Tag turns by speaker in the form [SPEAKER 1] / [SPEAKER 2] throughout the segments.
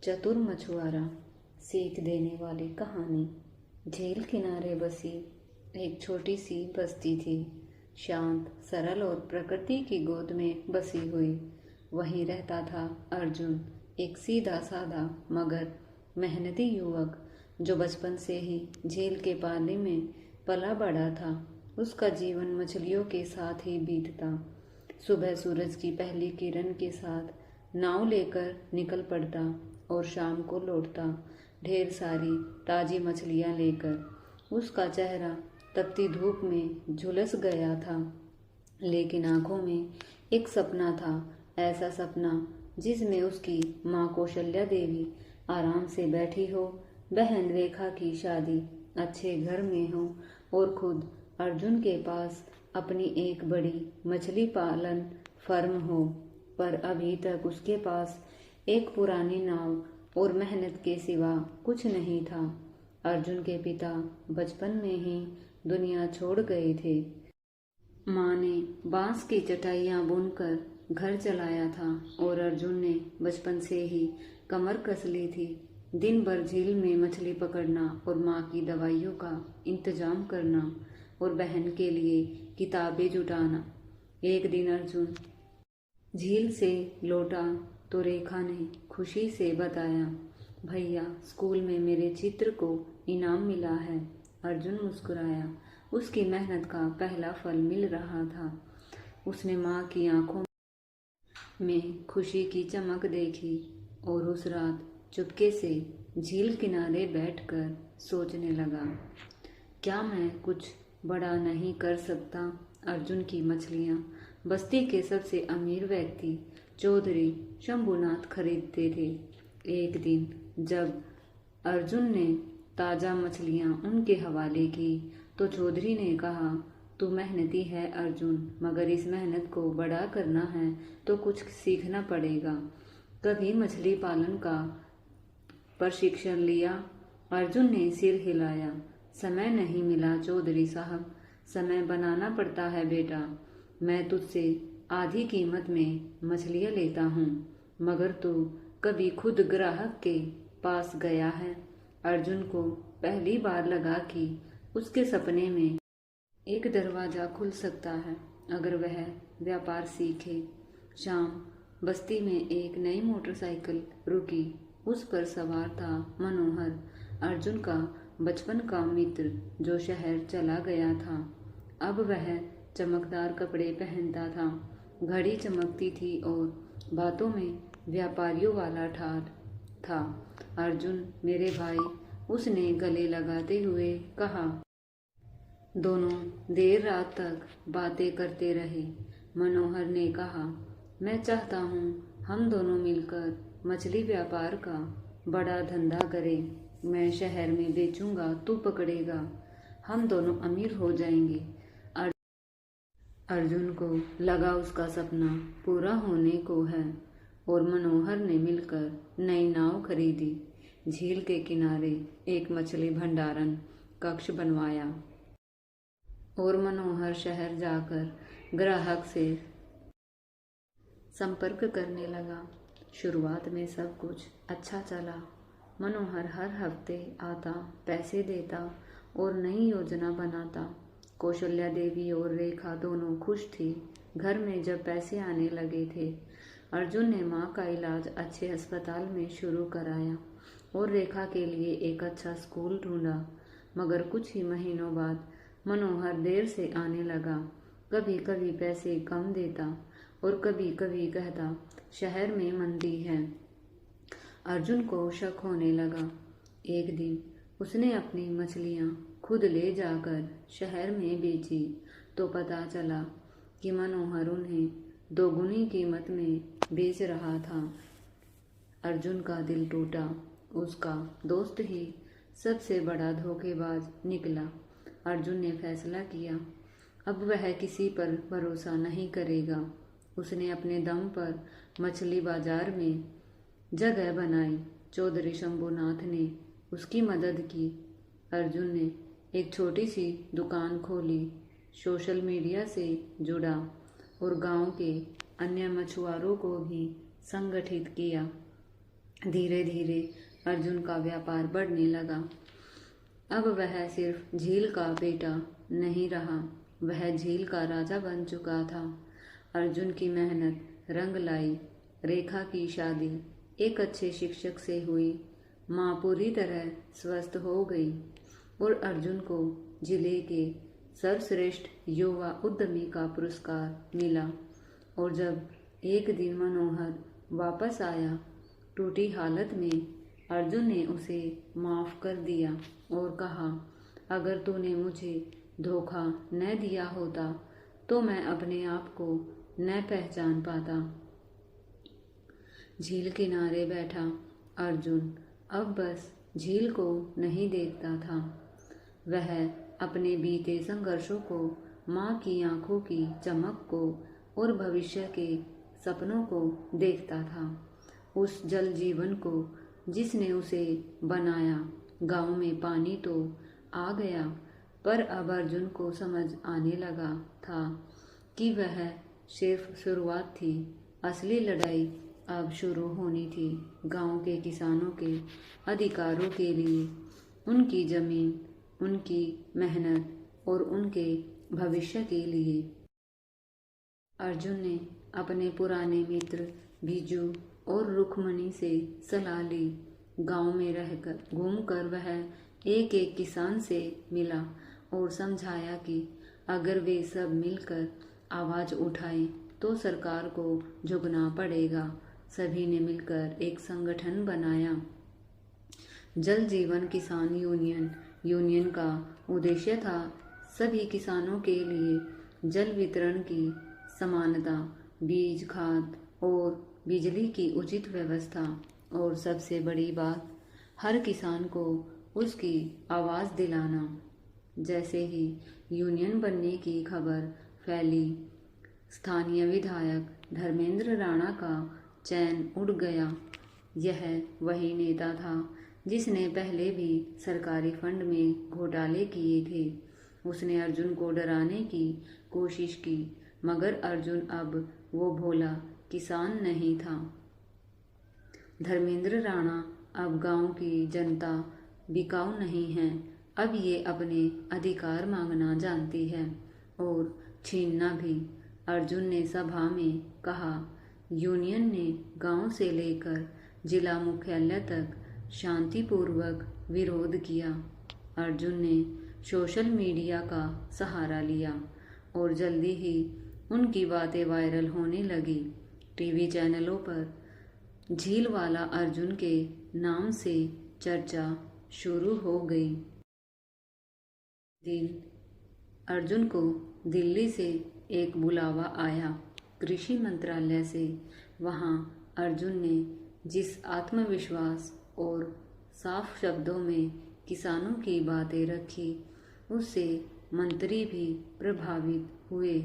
[SPEAKER 1] चतुर मछुआरा सीख देने वाली कहानी। झील किनारे बसी एक छोटी सी बस्ती थी, शांत, सरल और प्रकृति की गोद में बसी हुई। वहीं रहता था अर्जुन, एक सीधा साधा मगर मेहनती युवक जो बचपन से ही झील के पानी में पला बड़ा था। उसका जीवन मछलियों के साथ ही बीतता। सुबह सूरज की पहली किरण के साथ नाव लेकर निकल पड़ता और शाम को लौटता ढेर सारी ताजी मछलियां लेकर। उसका चेहरा तपती धूप में झुलस गया था, लेकिन आंखों में एक सपना था, ऐसा सपना जिसमें उसकी माँ कौशल्या देवी आराम से बैठी हो, बहन रेखा की शादी अच्छे घर में हो और खुद अर्जुन के पास अपनी एक बड़ी मछली पालन फर्म हो। पर अभी तक उसके पास एक पुरानी नाव और मेहनत के सिवा कुछ नहीं था। अर्जुन के पिता बचपन में ही दुनिया छोड़ गए थे। माँ ने बांस की चटाइयाँ बुनकर घर चलाया था और अर्जुन ने बचपन से ही कमर कस ली थी। दिन भर झील में मछली पकड़ना और माँ की दवाइयों का इंतजाम करना और बहन के लिए किताबें जुटाना। एक दिन अर्जुन झील से लौटा तो रेखा ने खुशी से बताया, भैया स्कूल में मेरे चित्र को इनाम मिला है। अर्जुन मुस्कुराया। उसकी मेहनत का पहला फल मिल रहा था। उसने माँ की आंखों में खुशी की चमक देखी और उस रात चुपके से झील किनारे बैठकर सोचने लगा, क्या मैं कुछ बड़ा नहीं कर सकता। अर्जुन की मछलियाँ बस्ती के सबसे अमीर व्यक्ति चौधरी शंभुनाथ खरीदते थे। एक दिन जब अर्जुन ने ताज़ा मछलियाँ उनके हवाले की तो चौधरी ने कहा, तू मेहनती है अर्जुन, मगर इस मेहनत को बड़ा करना है तो कुछ सीखना पड़ेगा। कभी मछली पालन का प्रशिक्षण लिया? अर्जुन ने सिर हिलाया। समय नहीं मिला चौधरी साहब, समय बनाना पड़ता है बेटा। मैं तुझसे आधी कीमत में मछलियाँ लेता हूँ, मगर तू कभी खुद ग्राहक के पास गया है? अर्जुन को पहली बार लगा कि उसके सपने में एक दरवाज़ा खुल सकता है अगर वह व्यापार सीखे। शाम बस्ती में एक नई मोटरसाइकिल रुकी। उस पर सवार था मनोहर, अर्जुन का बचपन का मित्र जो शहर चला गया था। अब वह चमकदार कपड़े पहनता था, घड़ी चमकती थी और बातों में व्यापारियों वाला ठाठ था। अर्जुन मेरे भाई, उसने गले लगाते हुए कहा। दोनों देर रात तक बातें करते रहे। मनोहर ने कहा, मैं चाहता हूँ हम दोनों मिलकर मछली व्यापार का बड़ा धंधा करें। मैं शहर में बेचूंगा, तू पकड़ेगा, हम दोनों अमीर हो जाएंगे। अर्जुन को लगा उसका सपना पूरा होने को है और मनोहर ने मिलकर नई नाव खरीदी। झील के किनारे एक मछली भंडारण कक्ष बनवाया और मनोहर शहर जाकर ग्राहक से संपर्क करने लगा। शुरुआत में सब कुछ अच्छा चला। मनोहर हर हफ्ते आता, पैसे देता और नई योजना बनाता। कौशल्या देवी और रेखा दोनों खुश थी। घर में जब पैसे आने लगे थे, अर्जुन ने माँ का इलाज अच्छे अस्पताल में शुरू कराया और रेखा के लिए एक अच्छा स्कूल ढूंढा। मगर कुछ ही महीनों बाद मनोहर देर से आने लगा। कभी कभी पैसे कम देता और कभी कभी कहता, शहर में मंदी है। अर्जुन को शक होने लगा। एक दिन उसने अपनी मछलियाँ खुद ले जाकर शहर में बेची तो पता चला कि मनोहर उन्हें दोगुनी कीमत में बेच रहा था। अर्जुन का दिल टूटा। उसका दोस्त ही सबसे बड़ा धोखेबाज निकला। अर्जुन ने फैसला किया, अब वह किसी पर भरोसा नहीं करेगा। उसने अपने दम पर मछली बाजार में जगह बनाई। चौधरी शंभुनाथ ने उसकी मदद की। अर्जुन ने एक छोटी सी दुकान खोली, सोशल मीडिया से जुड़ा और गांव के अन्य मछुआरों को भी संगठित किया। धीरे धीरे अर्जुन का व्यापार बढ़ने लगा। अब वह सिर्फ झील का बेटा नहीं रहा, वह झील का राजा बन चुका था। अर्जुन की मेहनत रंग लाई। रेखा की शादी एक अच्छे शिक्षक से हुई। माँ पूरी तरह स्वस्थ हो गई और अर्जुन को जिले के सर्वश्रेष्ठ युवा उद्यमी का पुरस्कार मिला। और जब एक दिन मनोहर वापस आया टूटी हालत में, अर्जुन ने उसे माफ़ कर दिया और कहा, अगर तूने मुझे धोखा न दिया होता तो मैं अपने आप को न पहचान पाता। झील किनारे बैठा अर्जुन अब बस झील को नहीं देखता था, वह अपने बीते संघर्षों को, माँ की आंखों की चमक को और भविष्य के सपनों को देखता था। उस जल जीवन को जिसने उसे बनाया। गांव में पानी तो आ गया, पर अब अर्जुन को समझ आने लगा था कि वह सिर्फ शुरुआत थी। असली लड़ाई अब शुरू होनी थी। गांव के किसानों के अधिकारों के लिए, उनकी जमीन, उनकी मेहनत और उनके भविष्य के लिए। अर्जुन ने अपने पुराने मित्र बीजू और रुक्मणी से सलाह ली। गांव में रहकर घूमकर वह एक एक किसान से मिला और समझाया कि अगर वे सब मिलकर आवाज़ उठाएं तो सरकार को झुकना पड़ेगा। सभी ने मिलकर एक संगठन बनाया, जल जीवन किसान यूनियन का उद्देश्य था सभी किसानों के लिए जल वितरण की समानता, बीज, खाद और बिजली की उचित व्यवस्था और सबसे बड़ी बात, हर किसान को उसकी आवाज़ दिलाना। जैसे ही यूनियन बनने की खबर फैली, स्थानीय विधायक धर्मेंद्र राणा का चैन उड़ गया। यह वही नेता था जिसने पहले भी सरकारी फंड में घोटाले किए थे। उसने अर्जुन को डराने की कोशिश की, मगर अर्जुन अब वो भोला किसान नहीं था। धर्मेंद्र राणा अब गांव की जनता बिकाऊ नहीं है, अब ये अपने अधिकार मांगना जानती है और छीनना भी। अर्जुन ने सभा में कहा, यूनियन ने गांव से लेकर जिला मुख्यालय तक शांतिपूर्वक विरोध किया। अर्जुन ने सोशल मीडिया का सहारा लिया और जल्दी ही उनकी बातें वायरल होने लगी। टीवी चैनलों पर झील वाला अर्जुन के नाम से चर्चा शुरू हो गई। दिन अर्जुन को दिल्ली से एक बुलावा आया, कृषि मंत्रालय से। वहाँ अर्जुन ने जिस आत्मविश्वास और साफ शब्दों में किसानों की बातें रखी, उससे मंत्री भी प्रभावित हुए।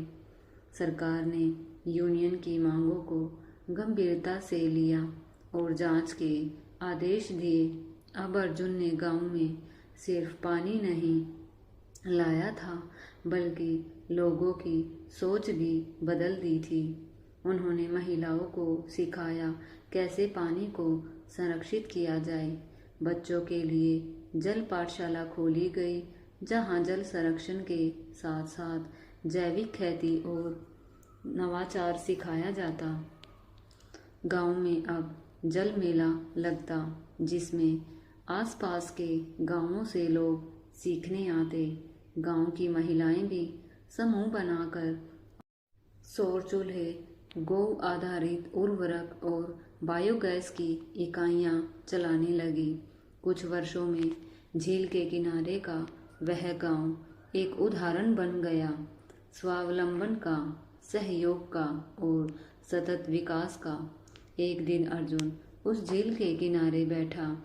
[SPEAKER 1] सरकार ने यूनियन की मांगों को गंभीरता से लिया और जांच के आदेश दिए। अब अर्जुन ने गांव में सिर्फ पानी नहीं लाया था, बल्कि लोगों की सोच भी बदल दी थी। उन्होंने महिलाओं को सिखाया कैसे पानी को संरक्षित किया जाए। बच्चों के लिए जल पाठशाला खोली गई, जहां जल संरक्षण के साथ साथ जैविक खेती और नवाचार सिखाया जाता। गांव में अब जल मेला लगता, जिसमें आसपास के गांवों से लोग सीखने आते। गांव की महिलाएं भी समूह बनाकर सौर चूल्हे, गौ आधारित उर्वरक और बायोगैस की इकाइयां चलाने लगी। कुछ वर्षों में झील के किनारे का वह गांव एक उदाहरण बन गया, स्वावलंबन का, सहयोग का और सतत विकास का। एक दिन अर्जुन उस झील के किनारे बैठा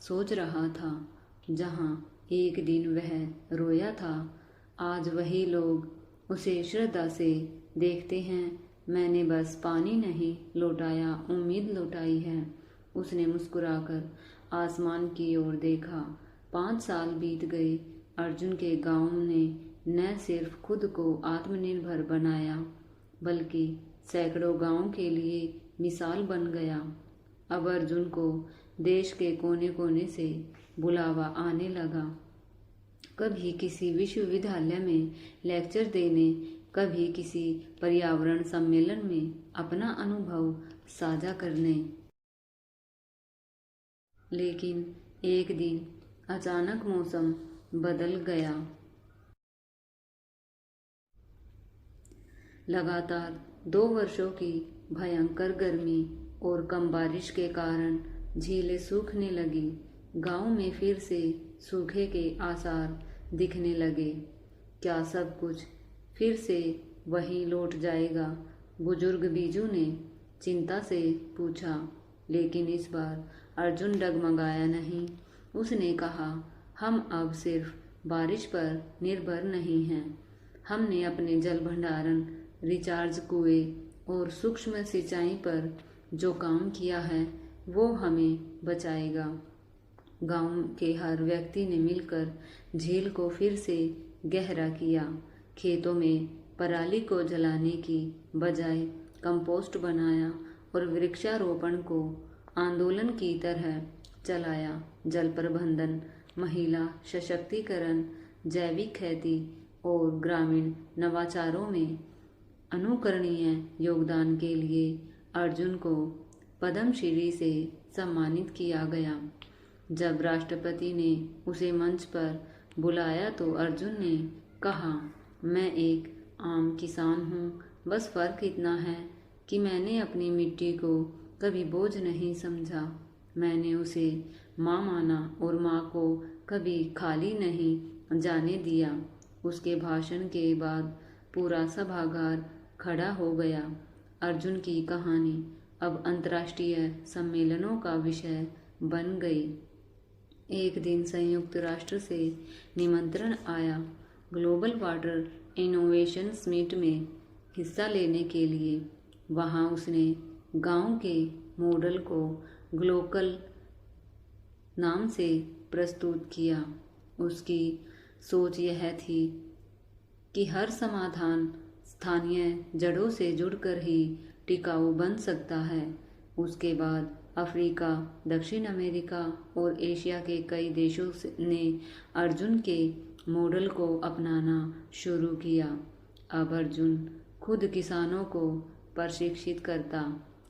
[SPEAKER 1] सोच रहा था, जहां एक दिन वह रोया था। आज वही लोग उसे श्रद्धा से देखते हैं। मैंने बस पानी नहीं लौटाया, उम्मीद लौटाई है। उसने मुस्कुराकर आसमान की ओर देखा। 5 साल बीत गए। अर्जुन के गांव ने न सिर्फ खुद को आत्मनिर्भर बनाया, बल्कि सैकड़ों गांवों के लिए मिसाल बन गया। अब अर्जुन को देश के कोने कोने से बुलावा आने लगा। कभी किसी विश्वविद्यालय में लेक्चर देने, कभी किसी पर्यावरण सम्मेलन में अपना अनुभव साझा करने। लेकिन एक दिन अचानक मौसम बदल गया। लगातार 2 वर्षों की भयंकर गर्मी और कम बारिश के कारण झीलें सूखने लगी। गांव में फिर से सूखे के आसार दिखने लगे। क्या सब कुछ फिर से वहीं लौट जाएगा? बुजुर्ग बीजू ने चिंता से पूछा। लेकिन इस बार अर्जुन डगमगाया नहीं। उसने कहा, हम अब सिर्फ बारिश पर निर्भर नहीं हैं। हमने अपने जल भंडारण, रिचार्ज कुएं और सूक्ष्म सिंचाई पर जो काम किया है वो हमें बचाएगा। गांव के हर व्यक्ति ने मिलकर झील को फिर से गहरा किया। खेतों में पराली को जलाने की बजाय कंपोस्ट बनाया और वृक्षारोपण को आंदोलन की तरह चलाया। जल प्रबंधन, महिला सशक्तिकरण, जैविक खेती और ग्रामीण नवाचारों में अनुकरणीय योगदान के लिए अर्जुन को पद्मश्री से सम्मानित किया गया। जब राष्ट्रपति ने उसे मंच पर बुलाया तो अर्जुन ने कहा, मैं एक आम किसान हूँ, बस फर्क इतना है कि मैंने अपनी मिट्टी को कभी बोझ नहीं समझा। मैंने उसे माँ माना और माँ को कभी खाली नहीं जाने दिया। उसके भाषण के बाद पूरा सभागार खड़ा हो गया। अर्जुन की कहानी अब अंतर्राष्ट्रीय सम्मेलनों का विषय बन गई। एक दिन संयुक्त राष्ट्र से निमंत्रण आया ग्लोबल वाटर इनोवेशन समिट में हिस्सा लेने के लिए। वहां उसने गांव के मॉडल को ग्लोकल नाम से प्रस्तुत किया। उसकी सोच यह थी कि हर समाधान स्थानीय जड़ों से जुड़कर ही टिकाऊ बन सकता है। उसके बाद अफ्रीका, दक्षिण अमेरिका और एशिया के कई देशों ने अर्जुन के मॉडल को अपनाना शुरू किया। अब अर्जुन खुद किसानों को प्रशिक्षित करता,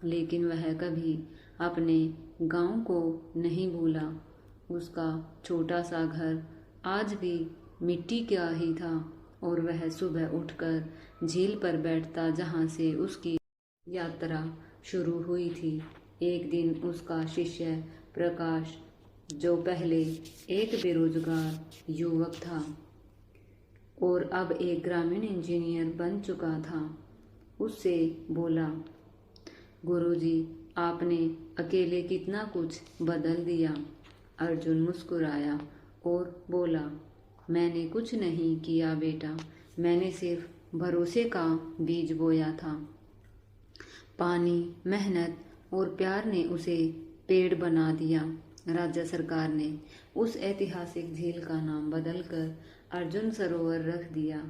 [SPEAKER 1] लेकिन वह कभी अपने गांव को नहीं भूला। उसका छोटा सा घर आज भी मिट्टी का ही था और वह सुबह उठकर झील पर बैठता जहां से उसकी यात्रा शुरू हुई थी। एक दिन उसका शिष्य प्रकाश, जो पहले एक बेरोजगार युवक था और अब एक ग्रामीण इंजीनियर बन चुका था, उससे बोला, गुरुजी, आपने अकेले कितना कुछ बदल दिया। अर्जुन मुस्कुराया और बोला, मैंने कुछ नहीं किया बेटा, मैंने सिर्फ भरोसे का बीज बोया था। पानी, मेहनत और प्यार ने उसे पेड़ बना दिया। राज्य सरकार ने उस ऐतिहासिक झील का नाम बदलकर अर्जुन सरोवर रख दिया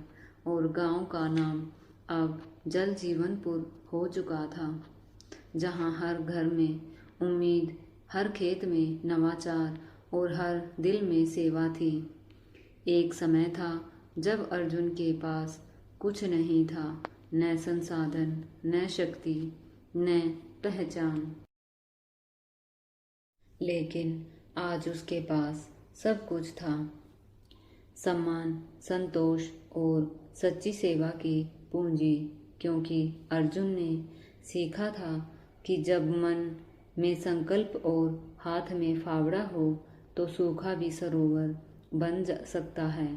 [SPEAKER 1] और गांव का नाम अब जल जीवनपुर हो चुका था, जहां हर घर में उम्मीद, हर खेत में नवाचार और हर दिल में सेवा थी। एक समय था जब अर्जुन के पास कुछ नहीं था, न संसाधन, न शक्ति, न पहचान। लेकिन आज उसके पास सब कुछ था, सम्मान, संतोष और सच्ची सेवा की पूंजी। क्योंकि अर्जुन ने सीखा था कि जब मन में संकल्प और हाथ में फावड़ा हो तो सूखा भी सरोवर बन सकता है।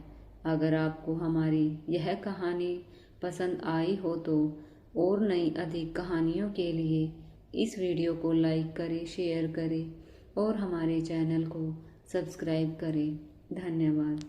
[SPEAKER 1] अगर आपको हमारी यह कहानी पसंद आई हो तो और नई अधिक कहानियों के लिए इस वीडियो को लाइक करें, शेयर करें और हमारे चैनल को सब्सक्राइब करें। धन्यवाद।